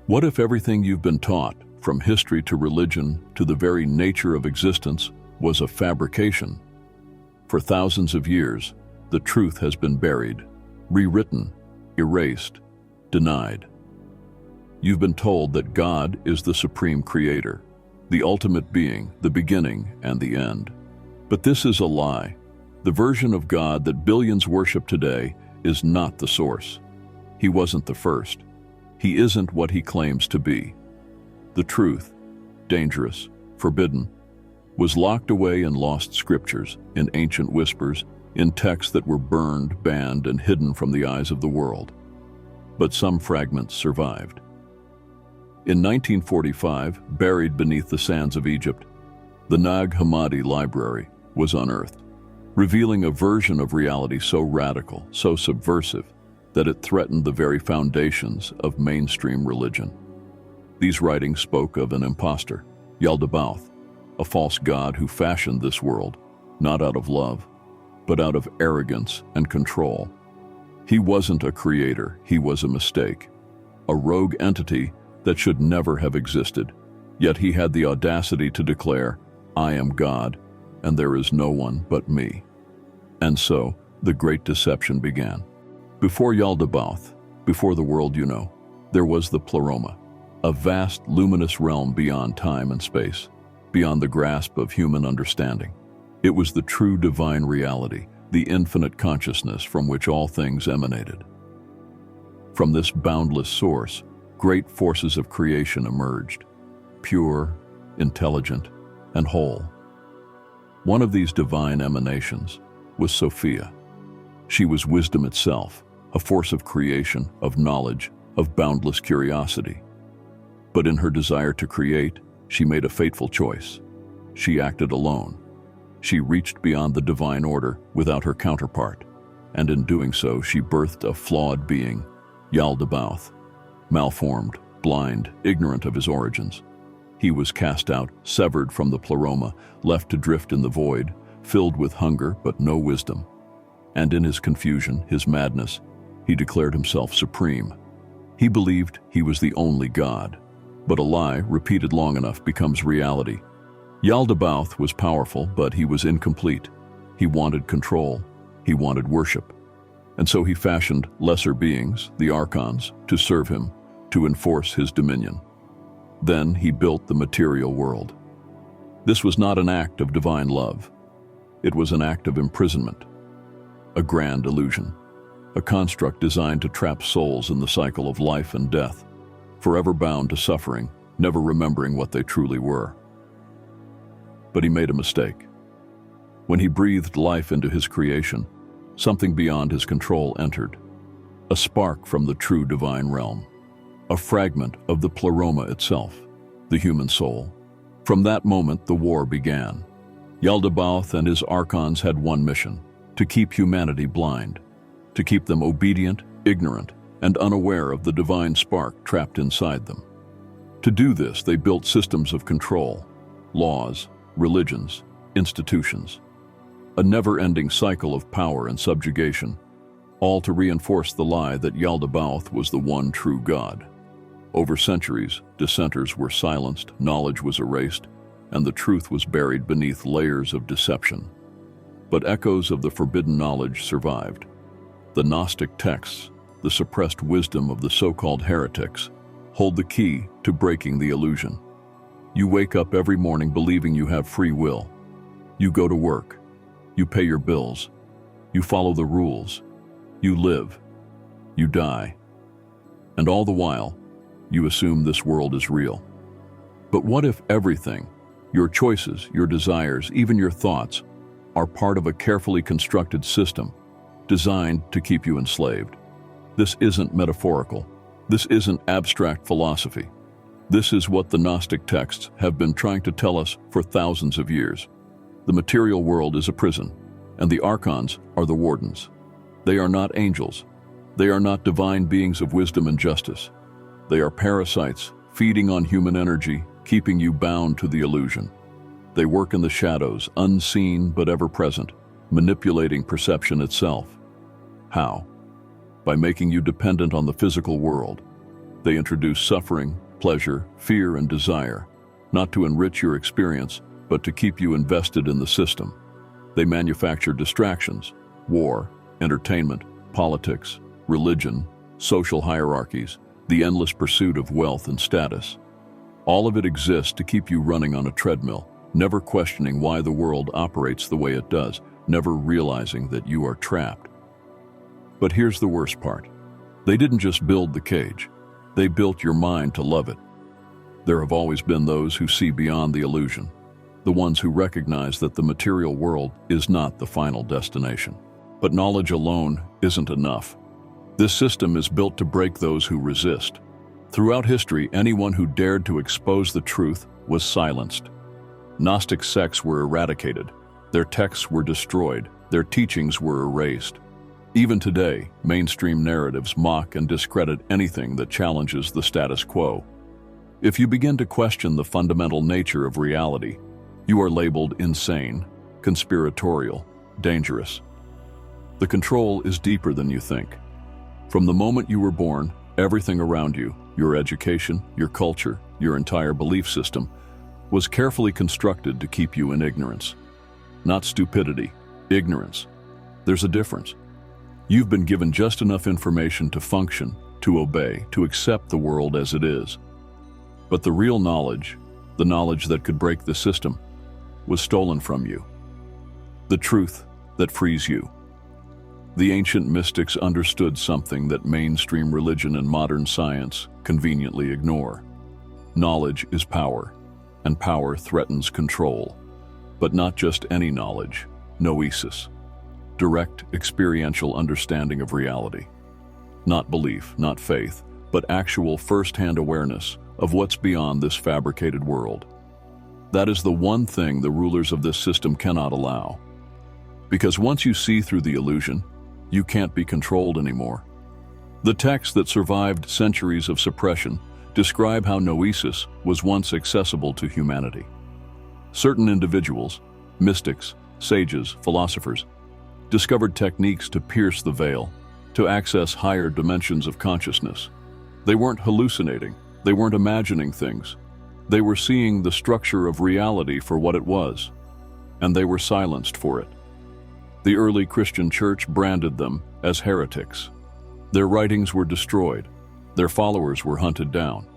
What if everything you've been taught, from history to religion to the very nature of existence, was a fabrication? For thousands of years, the truth has been buried, rewritten, erased, denied. You've been told that God is the supreme creator, the ultimate being, the beginning and the end. But this is a lie. The version of God that billions worship today is not the source. He wasn't the first. He isn't what he claims to be. The truth, dangerous, forbidden, was locked away in lost scriptures, in ancient whispers, in texts that were burned, banned, and hidden from the eyes of the world. But some fragments survived. In 1945, buried beneath the sands of Egypt, the Nag Hammadi Library was unearthed, revealing a version of reality so radical, so subversive, that it threatened the very foundations of mainstream religion. These writings spoke of an impostor, Yaldabaoth, a false god who fashioned this world, not out of love, but out of arrogance and control. He wasn't a creator, he was a mistake, a rogue entity that should never have existed. Yet he had the audacity to declare, "I am God, and there is no one but me." And so, the great deception began. Before Yaldabaoth, before the world you know, there was the Pleroma, a vast, luminous realm beyond time and space, beyond the grasp of human understanding. It was the true divine reality, the infinite consciousness from which all things emanated. From this boundless source, great forces of creation emerged, pure, intelligent, and whole. One of these divine emanations was Sophia. She was wisdom itself, a force of creation, of knowledge, of boundless curiosity. But in her desire to create, she made a fateful choice. She acted alone. She reached beyond the divine order without her counterpart, and in doing so, she birthed a flawed being, Yaldabaoth, malformed, blind, ignorant of his origins. He was cast out, severed from the Pleroma, left to drift in the void, filled with hunger but no wisdom. And in his confusion, his madness, he declared himself supreme. He believed he was the only God. But a lie, repeated long enough, becomes reality. Yaldabaoth was powerful, but he was incomplete. He wanted control. He wanted worship. And so he fashioned lesser beings, the Archons, to serve him, to enforce his dominion. Then he built the material world. This was not an act of divine love. It was an act of imprisonment, a grand illusion, a construct designed to trap souls in the cycle of life and death, forever bound to suffering, never remembering what they truly were. But he made a mistake. When he breathed life into his creation, something beyond his control entered, a spark from the true divine realm, a fragment of the Pleroma itself, the human soul. From that moment, the war began. Yaldabaoth and his Archons had one mission: to keep humanity blind, to keep them obedient, ignorant, and unaware of the divine spark trapped inside them. To do this, they built systems of control, laws, religions, institutions, a never-ending cycle of power and subjugation, all to reinforce the lie that Yaldabaoth was the one true God. Over centuries, dissenters were silenced, knowledge was erased, and the truth was buried beneath layers of deception. But echoes of the forbidden knowledge survived. The Gnostic texts, the suppressed wisdom of the so-called heretics, hold the key to breaking the illusion. You wake up every morning believing you have free will. You go to work. You pay your bills. You follow the rules. You live. You die. And all the while, you assume this world is real. But what if everything, your choices, your desires, even your thoughts, are part of a carefully constructed system designed to keep you enslaved? This isn't metaphorical. This isn't abstract philosophy. This is what the Gnostic texts have been trying to tell us for thousands of years. The material world is a prison, and the Archons are the wardens. They are not angels. They are not divine beings of wisdom and justice. They are parasites, feeding on human energy, keeping you bound to the illusion. They work in the shadows, unseen but ever present, manipulating perception itself. How? By making you dependent on the physical world, They introduce suffering, pleasure, fear, and desire, not to enrich your experience, but to keep you invested in the system. They manufacture distractions, war, entertainment, politics, religion, social hierarchies, the endless pursuit of wealth and status. All of it exists to keep you running on a treadmill, never questioning why the world operates the way it does, never realizing that you are trapped. But here's the worst part. They didn't just build the cage. They built your mind to love it. There have always been those who see beyond the illusion, the ones who recognize that the material world is not the final destination. But knowledge alone isn't enough. This system is built to break those who resist. Throughout history, anyone who dared to expose the truth was silenced. Gnostic sects were eradicated, their texts were destroyed, their teachings were erased. Even today, mainstream narratives mock and discredit anything that challenges the status quo. If you begin to question the fundamental nature of reality, you are labeled insane, conspiratorial, dangerous. The control is deeper than you think. From the moment you were born, everything around you, your education, your culture, your entire belief system, was carefully constructed to keep you in ignorance. Not stupidity, ignorance. There's a difference. You've been given just enough information to function, to obey, to accept the world as it is. But the real knowledge, the knowledge that could break the system, was stolen from you. The truth that frees you. The ancient mystics understood something that mainstream religion and modern science conveniently ignore. Knowledge is power, and power threatens control. But not just any knowledge, noesis. Direct, experiential understanding of reality. Not belief, not faith, but actual first-hand awareness of what's beyond this fabricated world. That is the one thing the rulers of this system cannot allow. Because once you see through the illusion, you can't be controlled anymore. The texts that survived centuries of suppression describe how noesis was once accessible to humanity. Certain individuals, mystics, sages, philosophers, discovered techniques to pierce the veil, to access higher dimensions of consciousness. They weren't hallucinating, they weren't imagining things. They were seeing the structure of reality for what it was, and they were silenced for it. The early Christian church branded them as heretics. Their writings were destroyed, their followers were hunted down.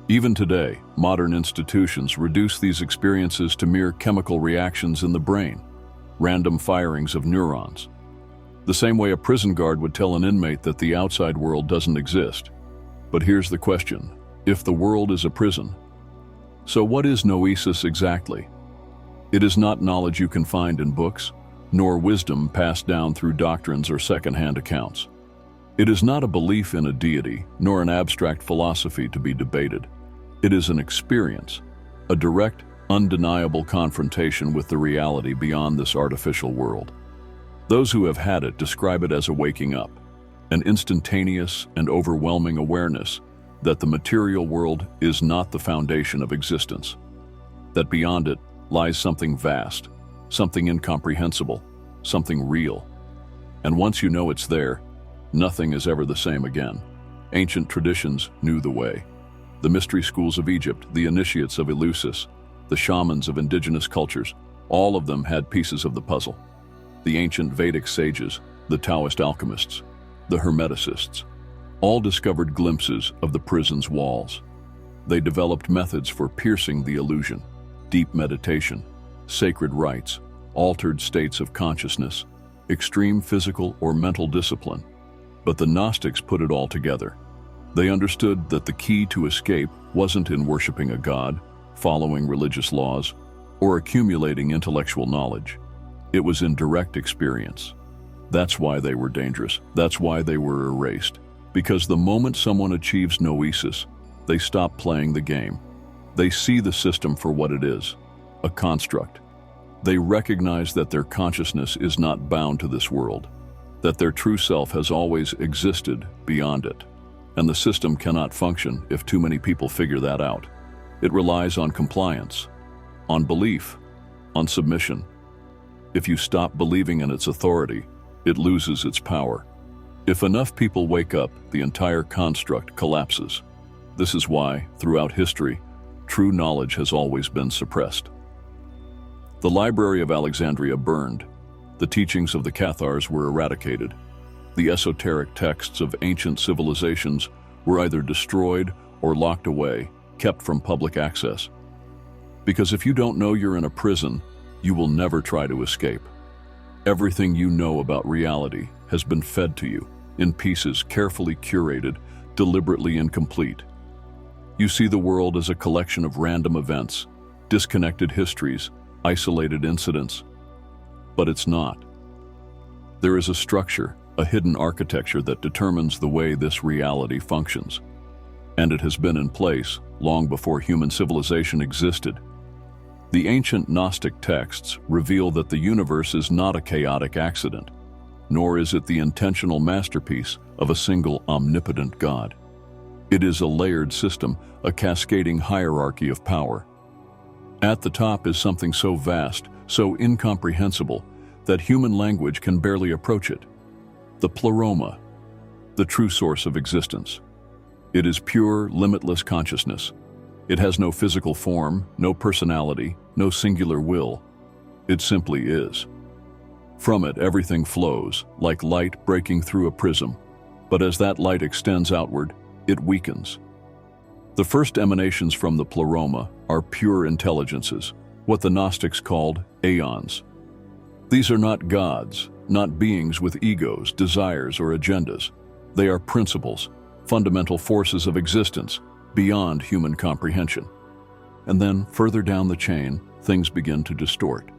Even today, modern institutions reduce these experiences to mere chemical reactions in the brain, random firings of neurons. The same way a prison guard would tell an inmate that the outside world doesn't exist. But here's the question: if the world is a prison, so what is noesis exactly? It is not knowledge you can find in books, nor wisdom passed down through doctrines or second-hand accounts. It is not a belief in a deity, nor an abstract philosophy to be debated. It is an experience, a direct, undeniable confrontation with the reality beyond this artificial world. Those who have had it describe it as a waking up, an instantaneous and overwhelming awareness that the material world is not the foundation of existence, that beyond it lies something vast, something incomprehensible, something real. And once you know it's there, nothing is ever the same again. Ancient traditions knew the way. The mystery schools of Egypt, the initiates of Eleusis, the shamans of indigenous cultures, all of them had pieces of the puzzle. The ancient Vedic sages, the Taoist alchemists, the Hermeticists, all discovered glimpses of the prison's walls. They developed methods for piercing the illusion: deep meditation, sacred rites, altered states of consciousness, extreme physical or mental discipline. But the Gnostics put it all together. They understood that the key to escape wasn't in worshiping a god, following religious laws, or accumulating intellectual knowledge. It was in direct experience. That's why they were dangerous. That's why they were erased. Because the moment someone achieves noesis, they stop playing the game. They see the system for what it is, a construct. They recognize that their consciousness is not bound to this world, that their true self has always existed beyond it. And the system cannot function if too many people figure that out. It relies on compliance, on belief, on submission. If you stop believing in its authority, it loses its power. If enough people wake up, the entire construct collapses. This is why, throughout history, true knowledge has always been suppressed. The Library of Alexandria burned. The teachings of the Cathars were eradicated. The esoteric texts of ancient civilizations were either destroyed or locked away, kept from public access. Because if you don't know you're in a prison, you will never try to escape. Everything you know about reality has been fed to you, in pieces carefully curated, deliberately incomplete. You see the world as a collection of random events, disconnected histories, isolated incidents. But it's not. There is a structure, a hidden architecture that determines the way this reality functions. And it has been in place long before human civilization existed. The ancient Gnostic texts reveal that the universe is not a chaotic accident, nor is it the intentional masterpiece of a single omnipotent God. It is a layered system, a cascading hierarchy of power. At the top is something so vast, so incomprehensible, that human language can barely approach it. The Pleroma, the true source of existence. It is pure, limitless consciousness. It has no physical form, no personality, no singular will. It simply is. From it, everything flows, like light breaking through a prism. But as that light extends outward, it weakens. The first emanations from the Pleroma are pure intelligences, what the Gnostics called aeons. These are not gods, not beings with egos, desires, or agendas. They are principles, fundamental forces of existence, beyond human comprehension. And then, further down the chain, things begin to distort.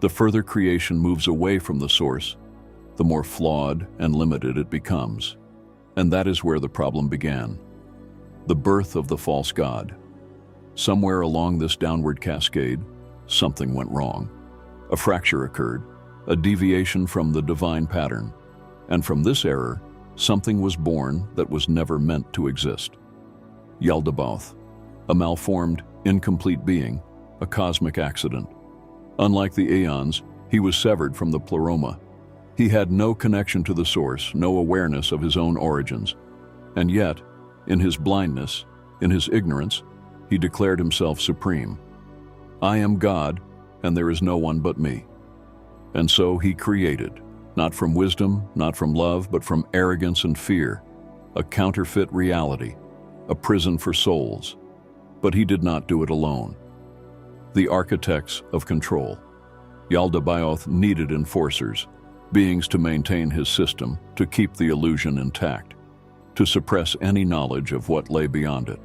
The further creation moves away from the source, the more flawed and limited it becomes. And that is where the problem began. The birth of the false god. Somewhere along this downward cascade, something went wrong. A fracture occurred, a deviation from the divine pattern. And from this error, something was born that was never meant to exist. Yaldabaoth, a malformed, incomplete being, a cosmic accident. Unlike the Aeons, he was severed from the Pleroma. He had no connection to the source, no awareness of his own origins. And yet, in his blindness, in his ignorance, he declared himself supreme. I am God, and there is no one but me. And so he created, not from wisdom, not from love, but from arrogance and fear, a counterfeit reality, a prison for souls. But he did not do it alone. The architects of control. Yaldabaoth needed enforcers, beings to maintain his system, to keep the illusion intact, to suppress any knowledge of what lay beyond it.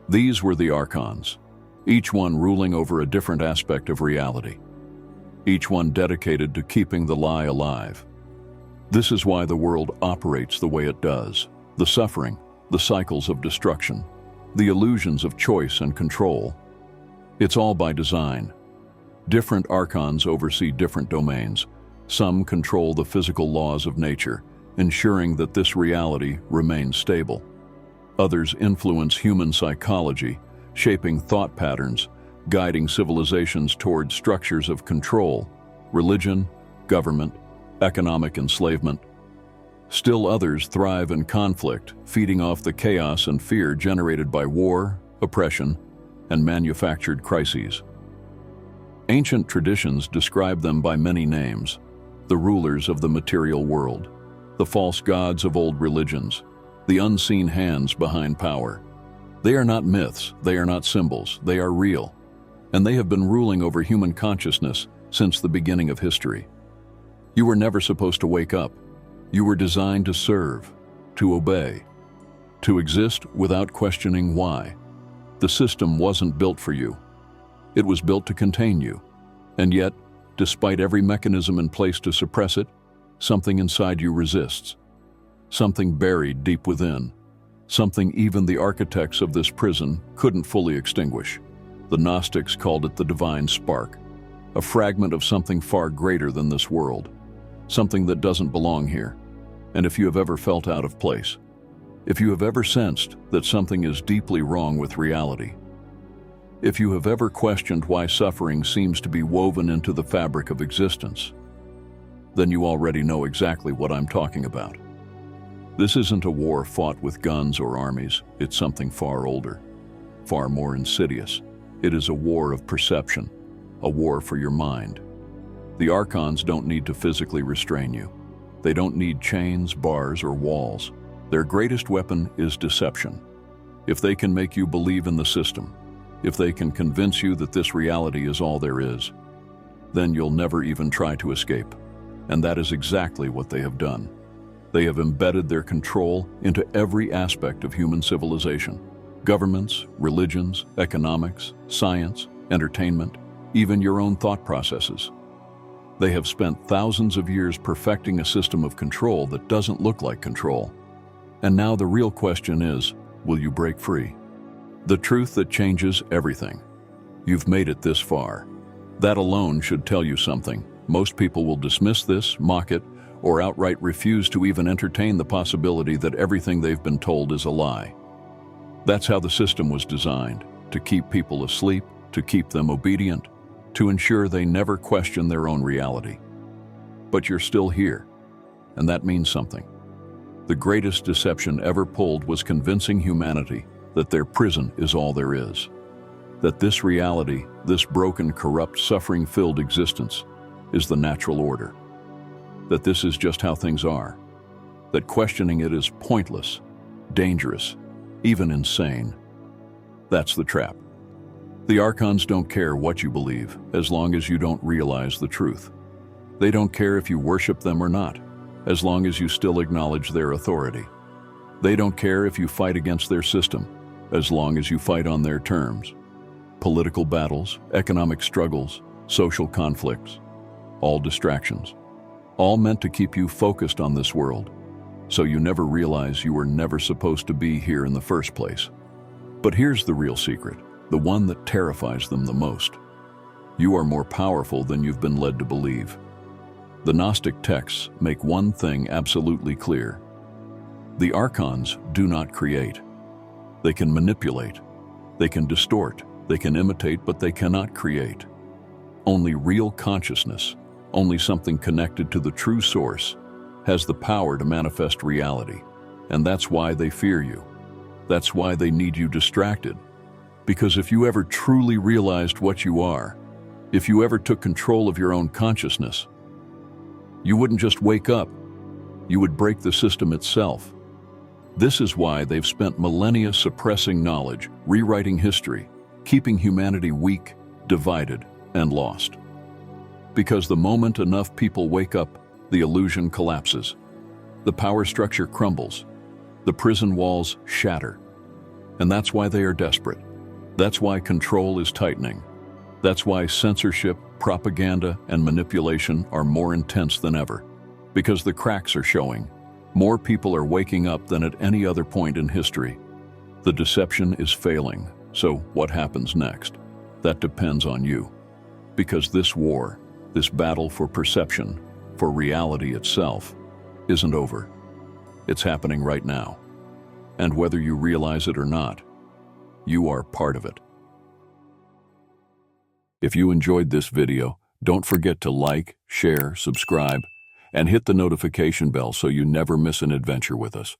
These were the Archons, each one ruling over a different aspect of reality, each one dedicated to keeping the lie alive. This is why the world operates the way it does. The suffering, the cycles of destruction, the illusions of choice and control. It's all by design. Different Archons oversee different domains. Some control the physical laws of nature, ensuring that this reality remains stable. Others influence human psychology, shaping thought patterns, guiding civilizations toward structures of control, religion, government, economic enslavement. Still others thrive in conflict, feeding off the chaos and fear generated by war, oppression, and manufactured crises. Ancient traditions describe them by many names: the rulers of the material world, the false gods of old religions, the unseen hands behind power. They are not myths, they are not symbols, they are real, and they have been ruling over human consciousness since the beginning of history. You were never supposed to wake up. You were designed to serve, to obey, to exist without questioning why. The system wasn't built for you. It was built to contain you. And yet, despite every mechanism in place to suppress it, something inside you resists. Something buried deep within. Something even the architects of this prison couldn't fully extinguish. The Gnostics called it the divine spark, a fragment of something far greater than this world, something that doesn't belong here. And if you have ever felt out of place, if you have ever sensed that something is deeply wrong with reality, if you have ever questioned why suffering seems to be woven into the fabric of existence, then you already know exactly what I'm talking about. This isn't a war fought with guns or armies. It's something far older, far more insidious. It is a war of perception, a war for your mind. The Archons don't need to physically restrain you. They don't need chains, bars, or walls. Their greatest weapon is deception. If they can make you believe in the system, if they can convince you that this reality is all there is, then you'll never even try to escape. And that is exactly what they have done. They have embedded their control into every aspect of human civilization. Governments, religions, economics, science, entertainment, even your own thought processes. They have spent thousands of years perfecting a system of control that doesn't look like control. And now the real question is, will you break free? The truth that changes everything. You've made it this far. That alone should tell you something. Most people will dismiss this, mock it, or outright refuse to even entertain the possibility that everything they've been told is a lie. That's how the system was designed, to keep people asleep, to keep them obedient, to ensure they never question their own reality. But you're still here, and that means something. The greatest deception ever pulled was convincing humanity that their prison is all there is. That this reality, this broken, corrupt, suffering-filled existence, is the natural order. That this is just how things are. That questioning it is pointless, dangerous, even insane. That's the trap. The Archons don't care what you believe, as long as you don't realize the truth. They don't care if you worship them or not, as long as you still acknowledge their authority. They don't care if you fight against their system, as long as you fight on their terms. Political battles, economic struggles, social conflicts, all distractions. All meant to keep you focused on this world, so you never realize you were never supposed to be here in the first place. But here's the real secret, the one that terrifies them the most. You are more powerful than you've been led to believe. The Gnostic texts make one thing absolutely clear. The Archons do not create. They can manipulate, they can distort, they can imitate, but they cannot create. Only real consciousness, only something connected to the true source, has the power to manifest reality. And that's why they fear you. That's why they need you distracted. Because if you ever truly realized what you are, if you ever took control of your own consciousness, you wouldn't just wake up, you would break the system itself. This is why they've spent millennia suppressing knowledge, rewriting history, keeping humanity weak, divided, and lost. Because the moment enough people wake up, the illusion collapses. The power structure crumbles. The prison walls shatter. And that's why they are desperate. That's why control is tightening. That's why censorship, propaganda, and manipulation are more intense than ever. Because the cracks are showing. More people are waking up than at any other point in history. The deception is failing. So what happens next? That depends on you. Because this war, this battle for perception, for reality itself, isn't over. It's happening right now. And whether you realize it or not, you are part of it. If you enjoyed this video, don't forget to like, share, subscribe, and hit the notification bell so you never miss an adventure with us.